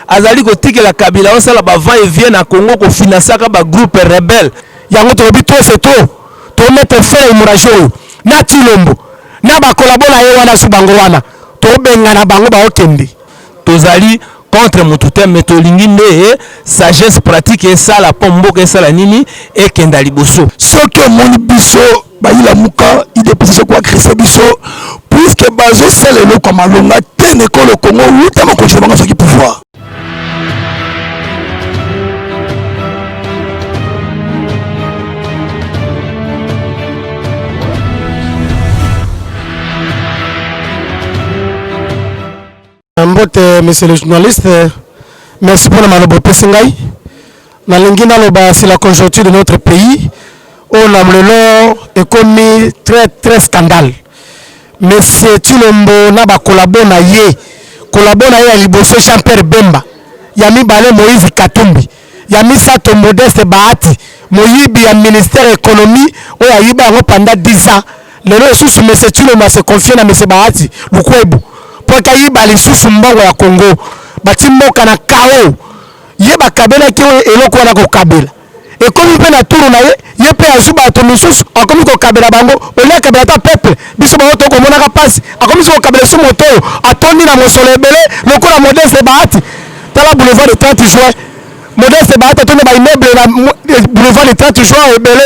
azali kotiki la Kabila osala ba va et vient na Congo ko financer ka ba groupe rebelle yango to bi to c'est to mettre fin hémorragie na Tilombo na ba collabora ye wana subango wana to benga na bango ba okende tozali contre mutute metolingi nde sagesse pratique et ça la Mboka et ça la nini et kenda liboso soki moni biso bayila muka idepese kwa krese biso puisque bazosala le comme longa tene ko le Congo luta ma continuer banga soki pouvoir. Mbote, monsieur le journaliste, merci pour la malobo Pessengai. Dans l'ingéna c'est la conjoncture de notre pays. On a le est commis très scandale. Mais c'est Tulombo n'a pas collaboré na à Liboso Jean-Pierre Bemba. Yami Balé Moïse Katumbi. Yami Sato Modeste Bahati. Moïbi à ministère économie. Oya Yiba pendant 10 ans. Le sous monsieur Tulombo se confie à monsieur Bahati. Lukwebu. Pour qu'il y ait des sous mbongo ya Congo, bati Mboka na kao, yeba Kabila qui est eloko na ko Kabila. Et comme il peut na tour na ye peut azuba to mususu, akomi ko Kabila bango, ole Kabila ta peuple, biso ba to ko mona ka passe, akomi ko Kabila su moto, atoni na mosolo ebele, loko na Modeste Bahati. Tala boulevard de 30 juin. Modeste Bahati atoni ba immeuble na boulevard de 30 juin ebele.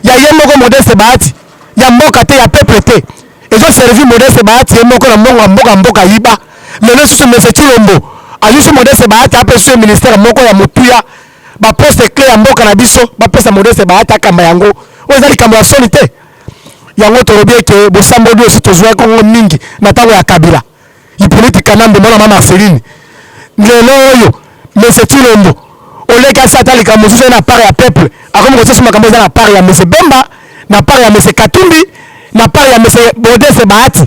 Ya yemo ko Modeste Bahati. Ya Mboka te ya peuple te. Et je servi Modeste Bahati et Mboka Yiba. Le sous monsieur Tulombo. A juste Modeste Bahati après ce ministère Moko ya Motuya. Ba poste clé ya Mboka na biso, ba poste Modeste Bahati akamba yango. Ozali kamba solité. Yango torobie ke bosambo dio si tozwa Kongo mingi na tango ya Kabila. I politique nambe mona mama Céline. Lelo yo monsieur Tulombo. Oleka satali kamba mususu na part ya peuple. Akomo ko sima kamba na part ya monsieur Bemba, na part ya monsieur Katumbi. Na part ya monsieur Modeste Bahati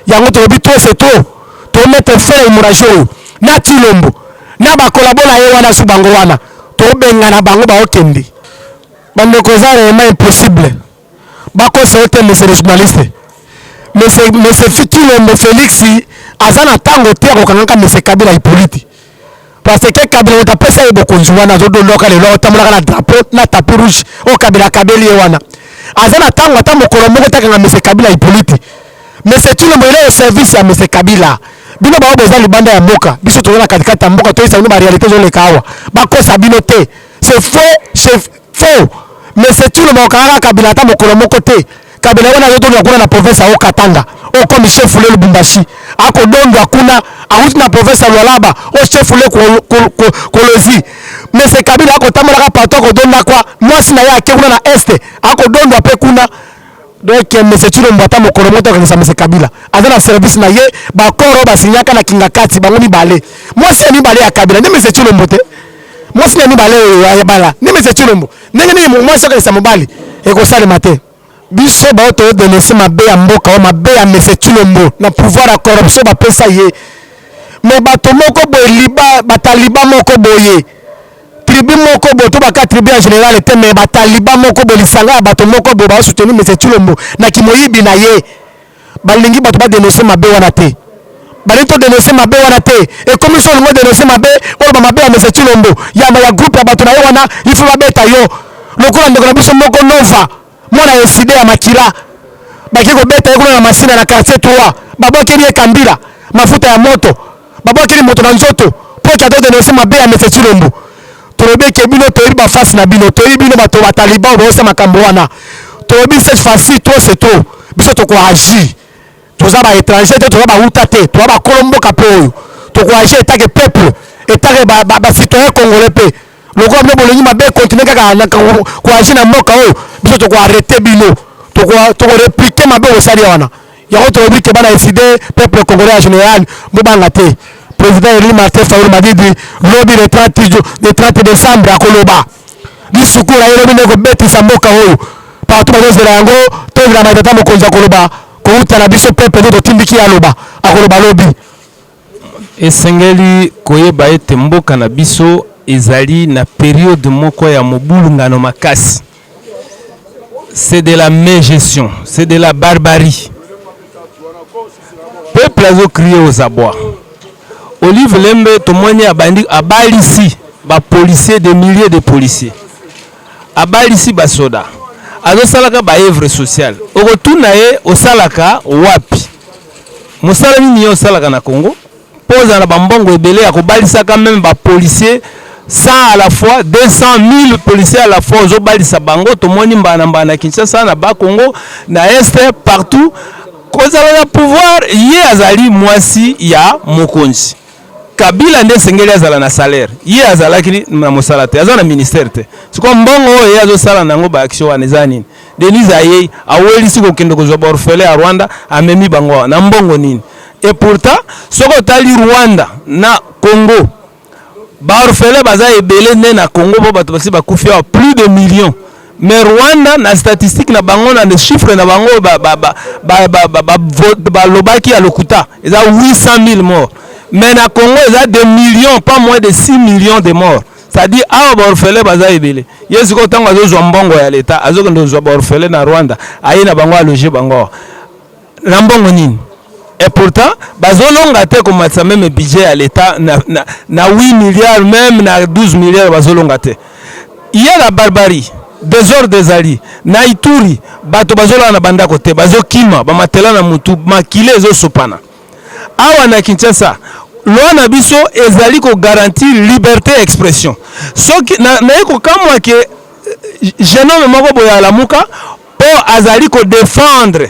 yango to bi to c'est to mettre fin hémorragie na Tilombo na ba collabora ye wana subango wana to benga na bango ba okende bande ko za vraiment impossible ba ko c'est monsieur le journaliste monsieur Tilombo Felix azana tango te ko kanaka monsieur Kabila ipoliti parce que Kabila ta pesa e bokonzi wana zo do loka le lo tamula na drapeau na tapis rouge o Kabila wana azana tango ata mokolo moko takanga monsieur Kabila ipoliti monsieur Tulombo ile service ya monsieur Kabila bino ba boza libanda ya Mboka biso tozana katikati ya Mboka to isa ba réalité zo le kawa ba ko sabino te c'est faux monsieur Tulombo kanga Kabila ata mokolo moko te Kabila wana zo to kuna na province ya Katanga o comme chef le Lubumbashi ako dondo akuna auti na province ya Lualaba o chef le Kolozi monsieur Kabila ako tamala pato ko donna kwa mwasi na yake kuna na este ako dondo ape kuna donc monsieur Tulombo ata mokolo moto kanisa monsieur Kabila azana service na ye ba koro ba sinyaka na kinga kati bango ni bale mwasi ni bale ya Kabila ni monsieur Tulombo te mwasi ni bale ya bala ni monsieur Tulombo ndenge ni mwasi kanisa mobali e ko sale matin biso ba to Denise mabe ya Mboka o mabe ya monsieur Tulombo na pouvoir la corruption ba pesa ye mais bato moko boye liba bataliba moko boye tribu moko boye to baka tribu en général était mais bataliba moko boye lisanga bato moko boye ba soutenir monsieur Tulombo na kimoyibi na ye balingi bato ba dénoncer mabe wana te bali to dénoncer mabe wana te et commission le dénoncer mabe o ba mabe ya monsieur Tulombo ya groupe ya bato na yo wana il faut babeta yo lokola ndeko na biso moko nova mona incident ya makila baki ko beta ko na masina na quartier 3 babokeli ekambila mafuta ya moto babokeli moto na nzoto po ka do dénoncer mabe ya monsieur Tulombo torobe ke bino to ba face na bino to bino bato ba taliban ba osa makambo wana torobi cette fois-ci to c'est to biso to ko agir toza ba étranger te toza ba uta te to ba kolombo kapo to ko agir état que peuple état que ba citoyen congolais pe loko bino bolongi mabe continuer kaka na ko agir na Mboka o biso to ko arrêter bino to ko répliquer mabe o sali wana yango torobi ke bana décider peuple congolais en général mo banga te président Eli Martin Faoul m'a dit lobby le 30 décembre à Koloba discours a yelobi ne ko betisa Mboka o partout bazozela yango to bila matata mokonzi Koloba ko utana biso peuple to tindiki aloba a Koloba lobby esengeli koyeba ete Mboka na biso ezali na période moko ya mobulungano makasi. C'est de la mégestion, c'est de la barbarie. Peuple a crié aux abois. Olive Lembe tomoni abandi abalisi ba policiers, des milliers de policiers. Abalisi ba soda. Azo salaka ba œuvre sociale. Okotuna ye osalaka wapi? Musala nini yo salaka na Congo? Posa na bambongo ebele ya kobalisa quand même ba policiers 100 à la fois, 200 000 policiers à la fois. Ozo balisa bango tomoni mbana Kinshasa na ba Congo na este partout. Kozala na pouvoir ye azali mwasi ya mokonzi. Kabila nde sengeli azala na salaire. Ye azala kini na mosala te. Azala na ministère te. Siko mbongo ye azo sala nango ba action wana ezani. Denise aye aweli siko kende ko zoba orphelin ya Rwanda amemi bango na mbongo nini. Et pourtant soko tali Rwanda na Congo. Ba orphelin baza ebele ne na Congo bo bato basi ba kufia plus de millions. Mais Rwanda na statistique na bango na des chiffres na bango ba lobaki ya lokuta. Eza 800 000 morts. Mais na Congo, il y a des millions, pas moins de 6 millions de morts. C'est-à-dire, ah, orphelin baza ebele. Yes, ko tanga zo mbongo ya leta, azo ndo zo orphelin na Rwanda, ayi na bango aloger bango. Na mbongo nini? Et pourtant, bazo longa te comme ça même budget à l'état na 8 milliards même na 12 milliards bazo longa te. Il y a la barbarie. Désordre des alliés. Na Ituri, bato bazo la na banda kote, bazo kima, ba matela na mutu, makile zo sopana. Awa na Kinshasa loi na biso ezali ko garantir liberté d'expression. Soki na eko kamwa ke jeune moko boya la muka po azali ko défendre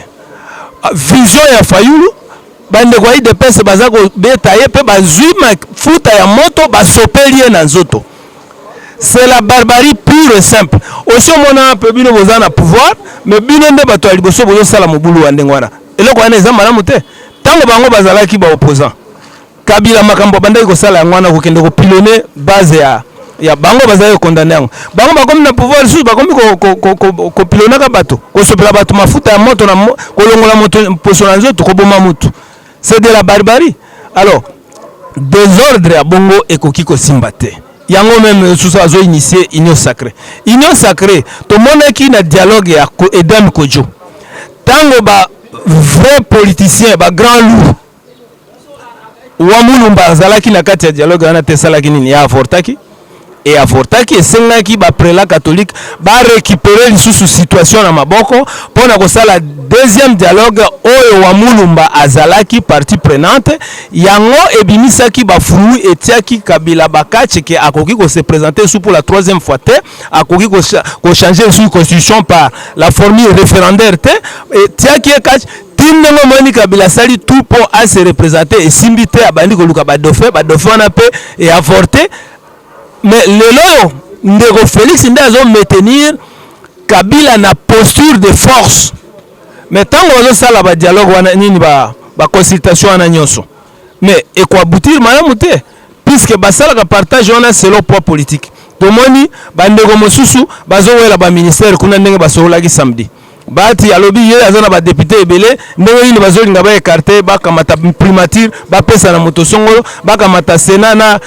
vision ya Fayulu bande kwa de pese bazako beta ye pe bazwima futa ya moto basopeli na nzoto. C'est la barbarie pure et simple. Aussi mona pe bino bozana pouvoir mais bino nde bato ali boso bozo sala mobulu wa ndengwana. Eloko wana eza malamu te. Tango bango bazalaki ba opposant Kabila makambo bandai ko sala ngwana ko kende ko pilonner base ya bango bazali condamner yango bango bakomi na pouvoir sous bakomi ko pilonaka bato ko sopela bato mafuta ya moto na ko longola moto poso na nzoto ko boma mutu. C'est de la barbarie. Alors désordre ya bongo ekoki ko simbate yango même sous ça zo initier union sacrée to monaki na dialogue ya Edem Kojo tango ba vrai politicien ba grand loup Wamulumba azalaki na kati ya dialogue wana tesalaki nini ya avortaki et avortaki esengaki ba prélat catholique ba récupérer lisusu situation na maboko pona ko sala deuxième dialogue oyo Wamulumba azalaki partie prenante yango ebimisaki ba fulu etiaki Kabila bakache ke akoki ko se présenter sous pour la troisième fois te akoki ko changer sous constitution par la formule référendaire te etiaki ekach Tindengo moni Kabila sali tout pour à se représenter et simbité à bandi ko luka ba dauphin wana pe et avorter mais lelo ndeko Felix ndazo maintenir Kabila na posture de force mais tango zo sala ba dialogue wana nini ba consultation wana nyonso mais et quoi aboutir malamu te puisque basala ka partage wana selon poids politique tomoni bandeko mosusu bazo wela ba ministère kuna ndenge basolaki samedi bati alobi ye azana ba député ebele ndenge yini bazolinga ba écarter ba kamata primature ba pesa na moto songolo ba kamata sénat na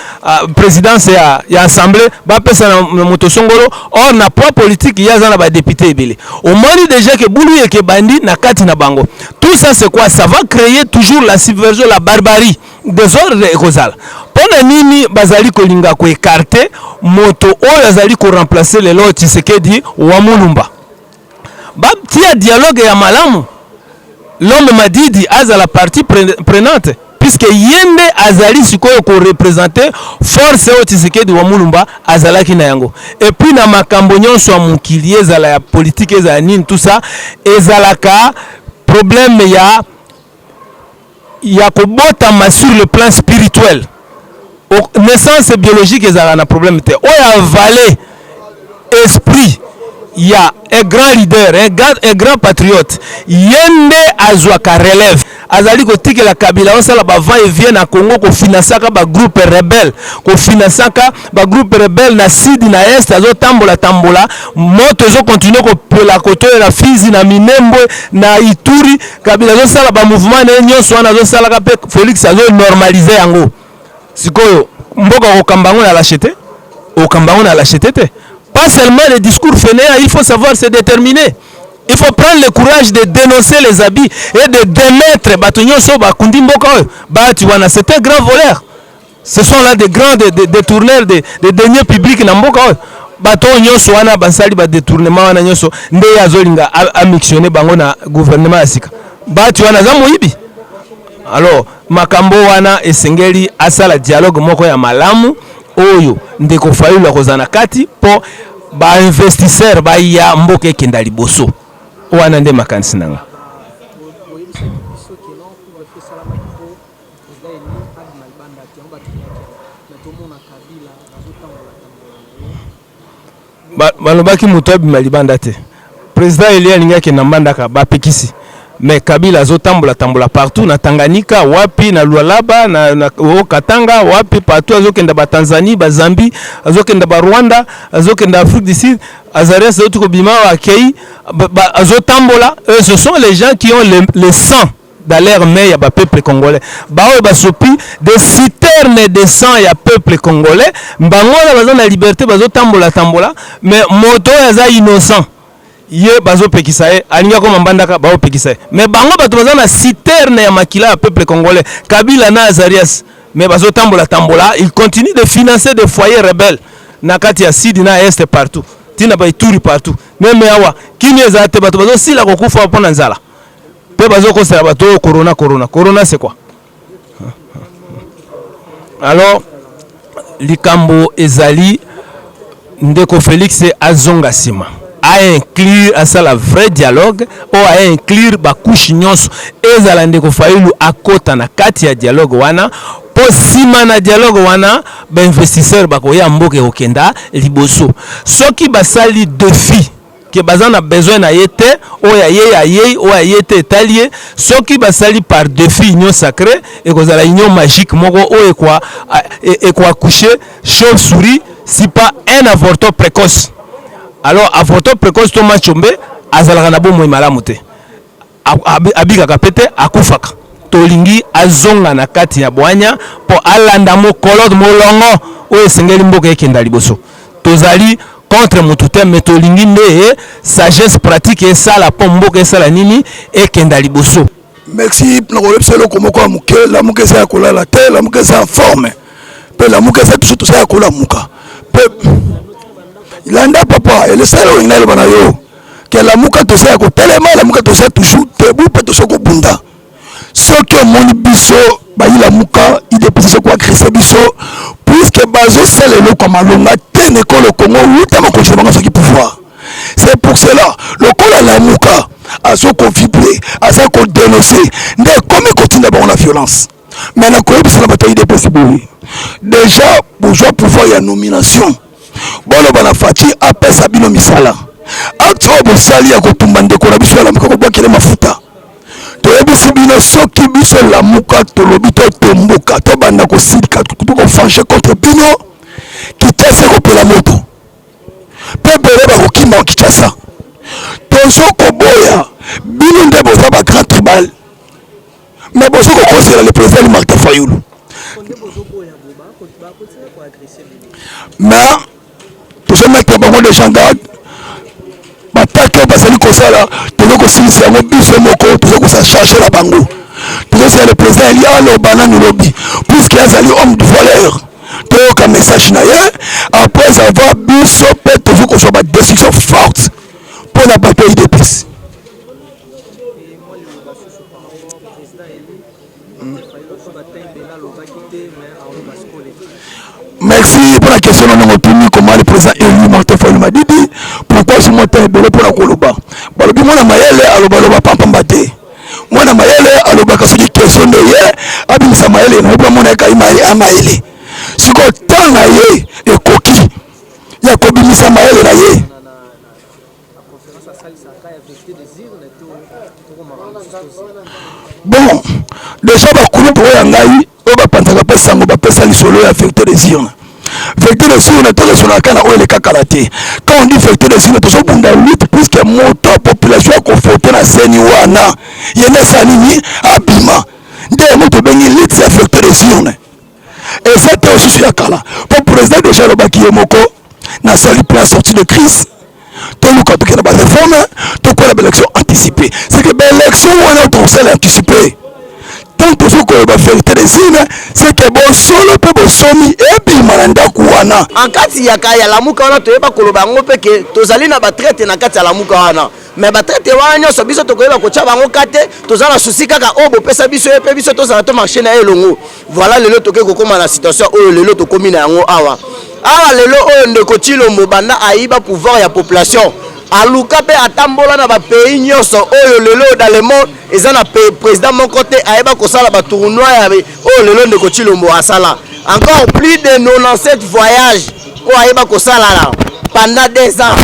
présidence ya assemblée ba pesa na moto songolo or na poids politique ya azana ba député ebele au moni déjà que bulu yeke bandi na kati na bango tout ça c'est quoi ça va créer toujours la subversion la barbarie désordre ekozala pona nini bazali kolinga ko écarter moto oyo azali ko remplacer le lot Tshisekedi Wamulumba tia dialogue ya malamu l'homme Madidi aza la partie prenante puisque yende azali sikoyo ko représenter force o Tshisekedi Wamulumba azalaki na yango et puis na makambo nyonso ya mukili ezala ya politique ezala nini tout ça ezalaka problème ya kobotama sur le plan spirituel naissance biologique ezala na problème te oya valer esprit il y a un grand leader, un grand patriote. Yende azwaka relève. Azali ko tike la Kabila osala ba va et vient na Congo ko finansaka ba groupe rebelle, ko finansaka ba groupe rebelle na sud na est azo tambola moto zo continuer ko pela koto na Fizi na Minembwe na Ituri Kabila zo sala ba mouvement na nyonso wana zo sala ka Felix azo normaliser yango. Sikoyo mboka ko kambango na lâcheté, o kambango na lâcheté te. Pas seulement les discours fainéants, il faut savoir se déterminer. Il faut prendre le courage de dénoncer les habits et de démettre Batonyo Soba Kundi Mboka. C'est un grand voleur. Ce sont là des grands détourneurs des deniers publics na Mboka. Bato nyonso wana basali ba détournement wana nyonso nde azolinga a mixionner bango na gouvernement asika. Batu wana za moyibi. Alors makambo wana esengeli asala dialogue moko ya malamu oyo ndeko Fayulu kozana kati po ba investisseur ba ya Mboka ekenda liboso. Wana nde makanisi nanga. Balobaki muto abima libanda te. Président Elia alingaki na mbandaka bapekisi. Mais Kabila azotambola partout na Tanganyika, wapi na Lualaba, na Katanga, wapi partout azokenda ba Tanzanie, ba Zambie, azokenda ba Rwanda, azokenda Afrique du Sud, Azarias azotiko bima wa Kei, azotambola. Ce sont les gens qui ont le sang dans leur main ya ba peuple congolais. Baoye basopi des citernes de sang ya peuple congolais. Bangola bazo na liberté bazotambola mais moto yaza innocent. Ye bazo pekisaye alinga ko mbandaka bao pekisaye mais bango bato baza na citerne ya makila ya peuple congolais Kabila na Azarias mais bazo tambola il continue de financer des foyers rebelles na kati ya Sud na Est partout tina ba Ituri partout même awa kini ezate bato bazo sila kokufa pona Nzala pe bazo kosala bato corona c'est quoi? Alors likambo ezali ndeko Felix azonga sima à inclure à ça la vrai dialogue ou à inclure ba couche nyonso ezala ndeko Fayulu akota na kati ya dialogue wana po sima na dialogue wana ba investisseur bakoya Mboka okenda liboso soki basali défi que bazana besoin na yete o ya ye o ya yete talie soki basali par défi union sacrée et kozala union magique moko o et quoi coucher chauve-souris si pas un avorton précoce. Alors avorton précoce to machombe azalaka na bomo malamu te abika kapete akufaka tolingi azonga na kati ya bwanya po alanda mokolo molongo o esengeli Mboka ekenda liboso tozali contre mutute mais tolingi nde sagesse pratique et ça la po Mboka esala nini ekenda liboso. Merci pour le selo komoko amuke la muke sa kola la terre la muke sa forme pe la muke sa tout ça kola muka pe Landa papa, et le seul où il est le banayo, que la mouka to sait à côté, la mouka to sait toujours debout, peut se go Bunda. Ce que mon biso, bah il a mouka, il dépose quoi créer biso, puisque Bazosala le comme alonga, ten école au Congo, où t'as ma conjoint ce qui pouvoir. C'est pour cela, le col à la mouka, à ce qu'on vibre, à ce qu'on dénonce, mais comme il continue d'avoir la violence. Mais la Corée, c'est la bataille des possibilités. Déjà, pour jouer pouvoir, il y a nomination. Bono bana fati apesa bino Misala acte bosali ya kotumba ndeko na biso la muka ko bakele mafuta to ebisi bino soki biso la muka to lobito tomboka to banda ko sidika to ko fancher contre bino kitase ko pela moto pebele ba ko kima kitasa tozo ko boya bino nde boza ba grand tribal mais bozo ko conseiller le président Martin Fayulu mais tous mettre bango de gendarme batake basali kosala tozo kosilisa yango biso moko tozo kosachanger la bango tozo c'est le président il y a le banane lobby puisqu'il azali homme de valeur toyoka message na ye après avoir biso pe tozo kozwa ba décision forte pour la bataille des pistes. Merci pour la question de notre pays, comment le président élu Martin Fayulu m'a dit pourquoi je monte belé pour la Koloba. Balobi moi na mayele aloba papa mbate. Moi na mayele aloba kasoki question de ye abimisa mayele na pas mona kai mayele. Siko tanga ye e koki. Ya ko bimisa mayele na ye. Bon, déjà ba kulu pour yangai o ba pantaka pesa ngo ba pesa lisolo ya affecté des urnes. Affecté des urnes to sur la kana o le kakalate. Quand on dit affecté des urnes to so bunda lutte puisque moto population a confronté na seni wana. Yene sanini abima. Nde moto bengi lutte affecté des urnes. Et ça te aussi sur la kala. Pour président déjà le baki moko na sali plan sortie de crise. Tout le cas de la réforme, tout quoi l'élection anticipée. C'est que l'élection on a anticipée. Tant toujours que la vérité des signes, c'est que bon solo peut bon somi et puis malanda kouana. En kati ya kaya la muka wana toyeba koloba ngo peke tozali na ba traite na kati ya la muka wana. Mais ba traite wana nyoso biso tokoyeba ko tcha bango kate tozala souci kaka obo pesa biso epe biso tozala to marché na elongo. Voilà lelo toke ko koma na situation oyo lelo to komi na yango awa. Awa lelo oyo ndeko Chilombo banda aiba pouvoir ya population. Aluka pe atambola na ba pays nyoso oyo lelo dans le monde ezana président mon côté aiba ko sala ba tournoi ya oyo lelo ndeko Chilombo asala. Encore plus de 97 voyages pour aiba ko sala là pendant 2 ans.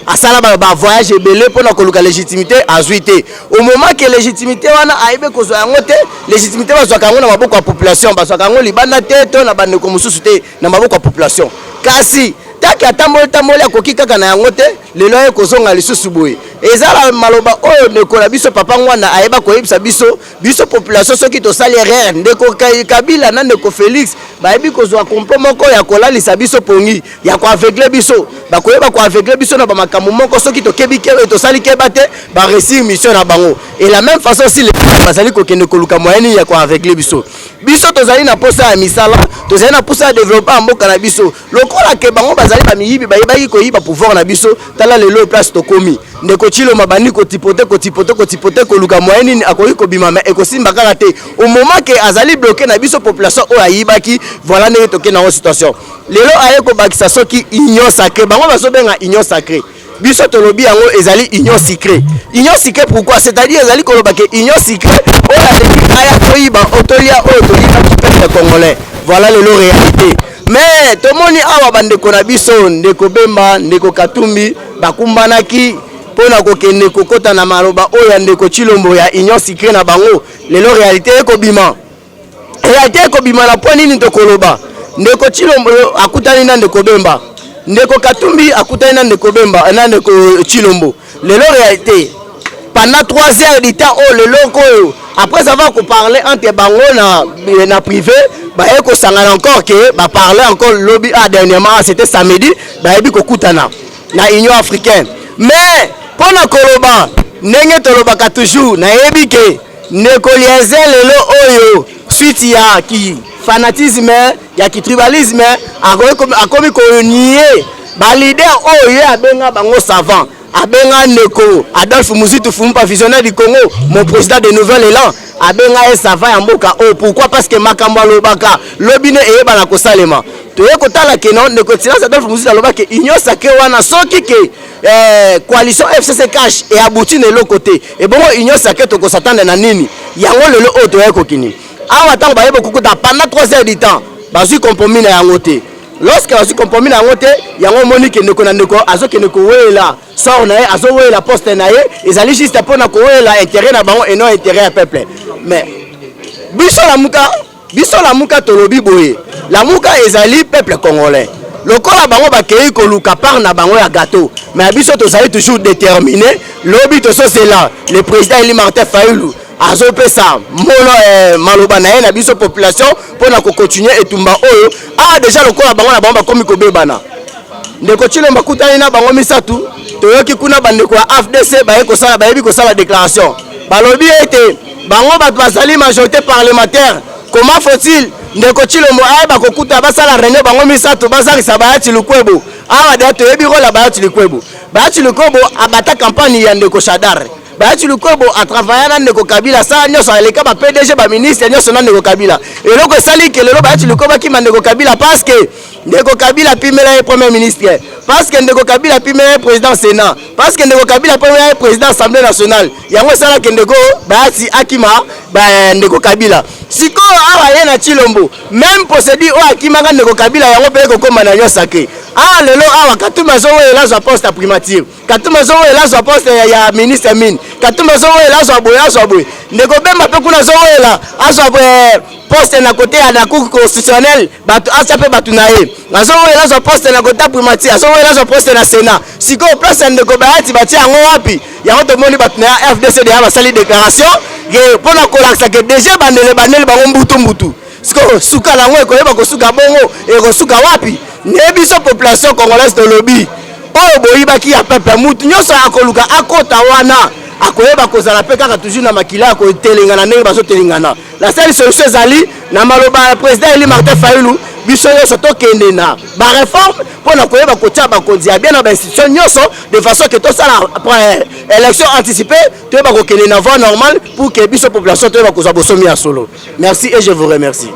Asala ba voyage belé pour na koluka légitimité azuité. Au moment que légitimité wana aibe ko zo yango te, légitimité ba zo kango na maboko ya population, ba zo kango libana te to na bande ko mususu te na maboko ya population. Kasi taki atamoli akoki kaka na yango te lelo ye kozonga lisusu boye ezala maloba oyo ndeko na biso papa ngwana ayeba koyebisa biso population soki tosali RÉEL ndeko Kabila na ndeko Felix bayebi kozwa kompo moko ya kolalisa biso pongi ya ko aveugle biso bakoyeba ko aveugle biso na bamakambo moko soki tokebi ke tosali keba te ba réussir mission na bango et la même façon si les bazali kokende koluka moyeni ya ko aveugle biso tozali na posa ya misala tozali na posa ya développer mboka na biso lokola ke bango bazali ba miyibi bayebaki koyiba pouvoir na biso tala lelo place tokomi ndeko Chilombo bandi kotipote koluka moyeni akoyi kobima mais ekosimba kaka te au moment que azali bloqué na biso population oyo ayibaki voilà ndenge toke na situation lelo aye ko bakisa soki union sacrée bango bazobenga union sacrée biso tolobi yango ezali union secret pourquoi c'est-à-dire ezali koloba ke union secret oyo aleki aya koyiba otolia oyo toyiba peuple congolais voilà lelo réalité mais tomoni awa bandeko na biso ndeko Bemba ndeko Katumbi bakumbanaki pona kokende kokota na maloba oyo ndeko Chilombo ya union secret na bango lelo réalité ekobima na point nini tokoloba ndeko Chilombo akutani na ndeko Bemba ndeko Katumbi akutani na ndeko Bemba na ndeko Chilombo lelo réalité pendant 3 heures du temps oh lelo koyo après avoir parlé entre bango na privé ba eko sangana encore que ba parler encore lobby dernièrement c'était samedi ba yebi kokutana na Union africaine mais pona koloba ndenge tolobaka toujours na yebi ke ndeko liaise lelo oyo suite ya ki fanatisme ya ki tribalisme akomi ko nier ba leader oyo abenga bango savant abenga ndeko Adolphe Muzitu Fumpa visionnaire du Congo mon président de nouvel élan abenga e savant ya mboka oh pourquoi parce que makambo alobaka lobine eyeba na kosalema toye kotala ke non ndeko silence Adolphe Muzitu alobaka union sacrée wana soki ke coalition FCC cash et abouti na l'autre côté et bon union sacrée to ko s'attendre na nini yango lelo o toye kokini awa tango bayeba kokuta pendant 3 heures du temps bazui compromis na yango te lorsque bazui compromis na yango te yango monique ndeko na ndeko azokende ko wela sort na ye azowela poste na ye ezali juste pona ko wela intérêt na bango et non intérêt à peuple mais biso la muka tolobi boye la muka ezali peuple congolais lokola bango bakei koluka par na bango ya gâteau mais biso tozali toujours déterminé lobi to so c'est là le président Eli Martin Fayulu azopesa mono maloba na ye na biso population pona ko continuer etumba oyo déjà lokola bango na bango bakomi kobebana ndeko Chilombo kutani na bango misatu toyoki kuna bandeko ya AFDC bayebi kosala déclaration balobi ete bango bato bazali majorité parlementaire comment faut-il ndeko Chilombo ayeba kokuta basala réunion bango misato bazalisa bayati lukwebo awa de toyebi rola bayati lukwebo abata campagne ya ndeko Shadar bayati lukwebo a travailler na ndeko Kabila sa nyoso aleka ba PDG ba ministre nyoso na ndeko Kabila eloko sali ke lelo bayati lukwebo ki ndeko Kabila parce que ndeko Kabila pimela premier ministre parce que ndeko Kabila pimela président Sénat parce que ndeko Kabila pimela président Assemblée nationale yango sala ke ndeko bayati akima ba ndeko Kabila siko awa ye na Chilombo même posséder o akima ka ndeko Kabila yango pe ko koma na nyosake lelo awa Katumba zo wela za poste primature Katumba zo wela za poste ya ministre mine Katumba zo wela za boye ndeko Bemba pe kuna zo wela azwa poste na côté ya la cour constitutionnelle batu asape batu na ye azo wela za poste na côté primature azo wela za poste na Sénat siko place ndeko Bayati bati yango wapi yango to moni batu na FDC de ya basali déclaration ke pona kolaksa ke déjà bandele bango mbutu siko suka lango ekoyeba kosuka bongo ekosuka wapi nebiso population congolaise de lobby oyo boyibaki ya peuple mutu nyoso akoluka akota wana akoyeba kozala pe kaka toujours na makila ko telengana ndenge bazo telengana. La seule solution ezali na maloba président Eli Martin Fayulu biso nyonso tokende na ba réforme pona koyeba kotia bakonzi ya bien na ba institution nyonso de façon que tosala élection anticipée toyeba kokende na voie normale pour que biso population toyeba kozwa bosomi ya solo. Merci et je vous remercie.